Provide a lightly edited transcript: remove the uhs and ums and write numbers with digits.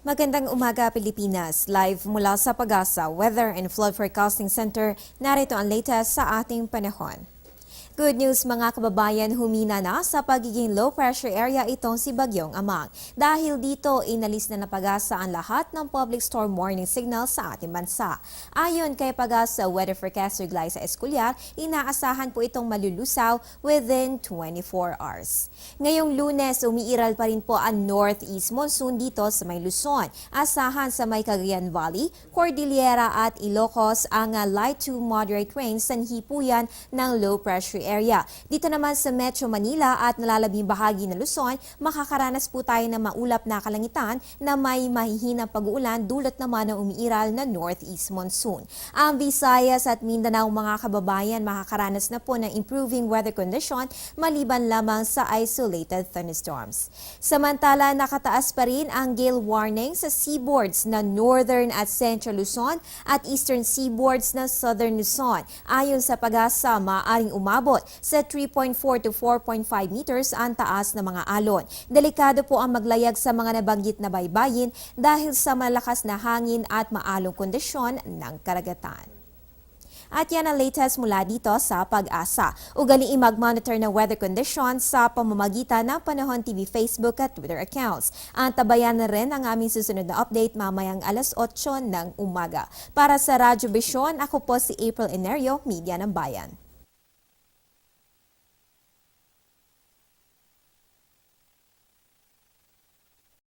Magandang umaga, Pilipinas. Live mula sa Pag-asa Weather and Flood Forecasting Center, narito ang latest sa ating panahon. Good news mga kababayan, humina na sa pagiging low pressure area itong si Bagyong Amang. Dahil dito, inalis na ng Pag-asa ang lahat ng public storm warning signal sa ating bansa. Ayon kay Pag-asa Weather Forecaster Glyza Esculiar, inaasahan po itong malulusaw within 24 hours. Ngayong Lunes, umiiral pa rin po ang northeast monsoon dito sa may Luzon. Asahan sa may Cagayan Valley, Cordillera at Ilocos ang light to moderate rain sanhi po yan ng low pressure area. Dito naman sa Metro Manila at nalalabing bahagi ng Luzon, makakaranas po tayo ng maulap na kalangitan na may mahihinang pag-uulan dulot naman ng umiiral na northeast monsoon. Ang Visayas at Mindanao mga kababayan makakaranas na po ng improving weather condition maliban lamang sa isolated thunderstorms. Samantala, nakataas pa rin ang gale warning sa seaboards na northern at central Luzon at eastern seaboards na southern Luzon. Ayon sa Pag-asa, maaaring umabot sa 3.4 to 4.5 meters ang taas ng mga alon. Delikado po ang maglayag sa mga nabanggit na baybayin dahil sa malakas na hangin at maalong kondisyon ng karagatan. At yan ang latest mula dito sa Pag-asa. Ugaliin mag-monitor ng weather conditions sa pamamagitan ng Panahon TV Facebook at Twitter accounts. Antabayan na rin ang aming susunod na update mamayang alas 8 ng umaga. Para sa Radyo Vision, ako po si April Enerio, Media ng Bayan.